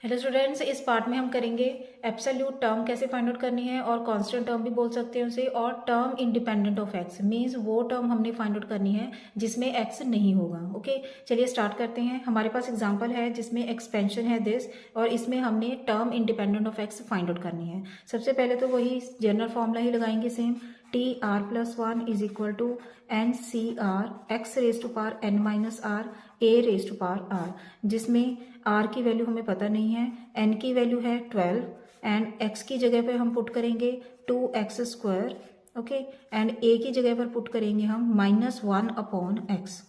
Hello students, इस part में हम करेंगे एब्सोल्यूट टर्म कैसे फाइंड आउट करनी है और कांस्टेंट टर्म भी बोल सकते हैं उसे, और term independent of x means वो टर्म हमने फाइंड आउट करनी है जिसमें एक्स नहीं होगा। ओके, चलिए स्टार्ट करते हैं। हमारे पास एग्जांपल है जिसमें एक्सपेंशन है दिस, और इसमें हमने term independent of x find out करनी है। सबसे पहले तो वही जनरल फॉर्मूला ही लगाएंगे same, T are plus one is equal to N C R X raise to power N minus R A raise to power R, जिसमें R की वैल्यू हमें पता नहीं है, एन की वैल्यू है 12 एंड एक्स की जगह पे हम पुट करेंगे 2x²। ओके, एंड ए की जगह पर पुट करेंगे हम -1 upon x.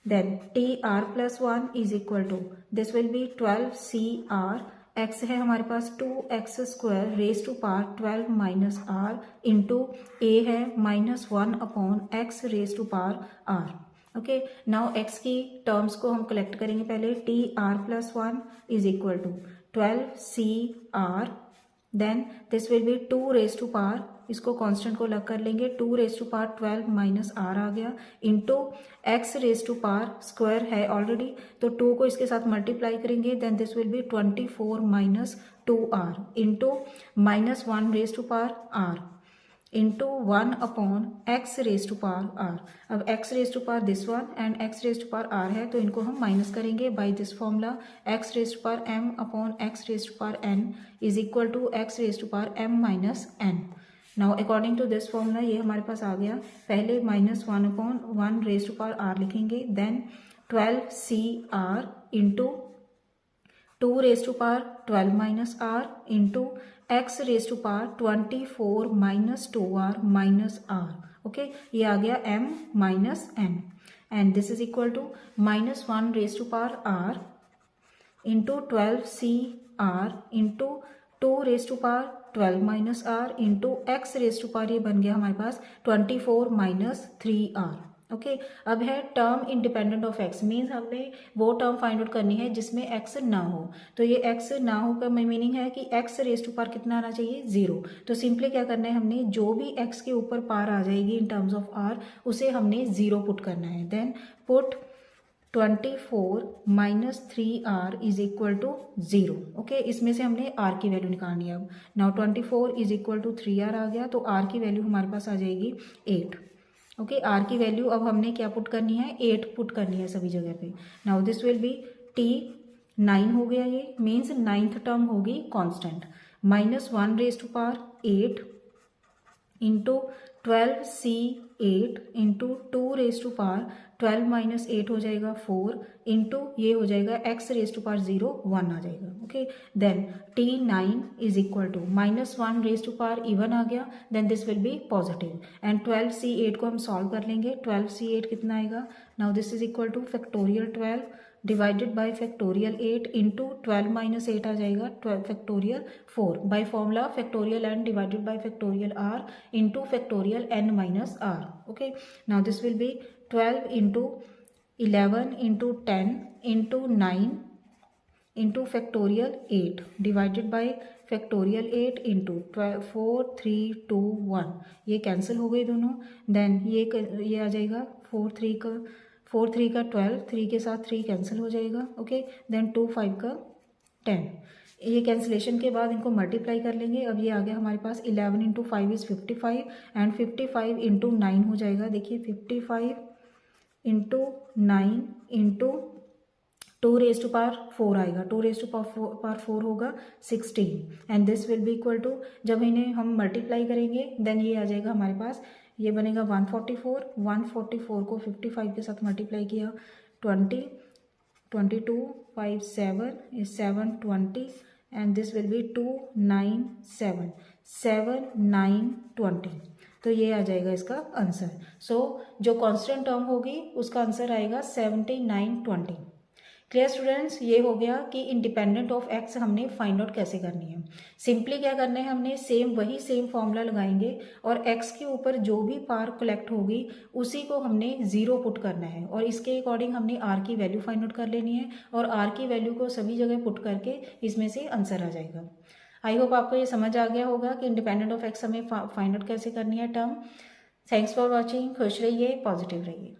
Then t are plus one is equal to this will be 12CR, x है हमारे पास 2x² raise to power 12 minus are into a है -1 upon x raise to power r. Okay, now x की terms को हम collect करेंगे पहले। T are plus one is equal to 12CR, then this will be 2 raise to power, इसको constant को अलग कर लेंगे, 2 raise to power 12 minus r आ गया into x raise to power square है ऑलरेडी, तो 2 को इसके साथ मल्टीप्लाई करेंगे, then this will be 24 minus 2r into -1 raise to power r into 1 upon x raise to power r. अब x raise to power this one and x raise to power r है, तो इनको हम minus करेंगे by this formula, x raise to power m upon x raise to power n is equal to x raise to power m minus n. Now according to this formula ये हमारे पास आ गया। पहले -1 upon 1 raise to power r लिखेंगे, then 12CR into 2 raise to power 12 minus are into x raise to power 24 minus 2r minus r. Okay, ये आ गया m minus n and this is equal to -1 raise to power r into 12CR into 2 raise to power 12 minus are into x raise to power, ये बन गया हमारे पास 24 minus 3r। Okay, अब है term independent of x, means हमें वो term find out करनी है जिसमें एक्स ना हो। तो ये एक्स ना हो का मीनिंग है कि एक्स रेज टू पावर कितना आना चाहिए, 0। तो सिंपली क्या करना है, हमने जो भी एक्स के ऊपर पार आ जाएगी इन टर्म्स ऑफ आर, उसे हमने 0 पुट करना है। Then put 24 minus 3r is equal to 0। Okay, इसमें से हमने r की वैल्यू निकालनी है। अब now 24 is equal to 3r आ गया, तो r की वैल्यू हमारे पास आ जाएगी 8। ओके, आर की वैल्यू अब हमने क्या पुट करनी है, 8 पुट करनी है सभी जगह पे। Now this will be t 9 हो गया, ये मीन्स 9th टर्म होगी constant, -1 raise to power 8 into 12C8 into 2 raise to power 12 minus 8 हो जाएगा 4 इंटू ये हो जाएगा एक्स रेज टू पावर 0 1 आ जाएगा। Okay, then T9 is equal to -1 raise to power even आ गया, then this will be positive and 12C8 को हम सॉल्व कर लेंगे। 12C8 कितना आएगा, now this is equal two factorial 12 divided by factorial 8 into 12 minus 8 आ जाएगा 12 factorial 4 by formula factorial n divided by factorial r into factorial n minus r। Okay, now this will B 12 into 11 into 10 into 9 into factorial 8 divided by factorial 8 into 4 3 2 1, ये cancel हो गए दोनों। Then ये आ जाएगा 4 3 का 12, 3 के साथ 3 कैंसिल हो जाएगा। ओके, देन 2 5 का 10, ये कैंसिलेशन के बाद इनको मल्टीप्लाई कर लेंगे। अब ये आ गया हमारे पास 11 इंटू 5 इज 55 एंड 55 इंटू 9 हो जाएगा। देखिए 55 into 9 into 2 raise to power 4 आएगा, 2 रेज टू पावर 4 होगा 16 and this will be equal to, जब इन्हें हम मल्टीप्लाई करेंगे देन ये आ जाएगा हमारे पास, ये बनेगा 144, 144 को 55 के साथ मल्टीप्लाई किया 20, 22 5 7 is 7 20 and this will be 2 9 7 7 9 20, तो ये आ जाएगा इसका आंसर। सो जो कांस्टेंट टर्म होगी उसका आंसर आएगा 79 20। क्लियर स्टूडेंट्स, ये हो गया कि इंडिपेंडेंट ऑफ एक्स हमने फाइंड आउट कैसे करनी है। सिंपली क्या करना है, हमने वही सेम फॉर्मूला लगाएंगे और एक्स के ऊपर जो भी पार कलेक्ट होगी उसी को हमने 0 पुट करना है, और इसके अकॉर्डिंग हमने आर की वैल्यू फाइंड आउट कर लेनी है, और आर की वैल्यू को सभी जगह पुट करके इसमें से आंसर आ जाएगा। आई होप आपको ये समझ आ गया होगा कि इंडिपेंडेंट ऑफ एक्स हमें फाइंड आउट कैसे करनी है टर्म। थैंक्स फॉर वॉचिंग, खुश रहिए, पॉजिटिव रहिए।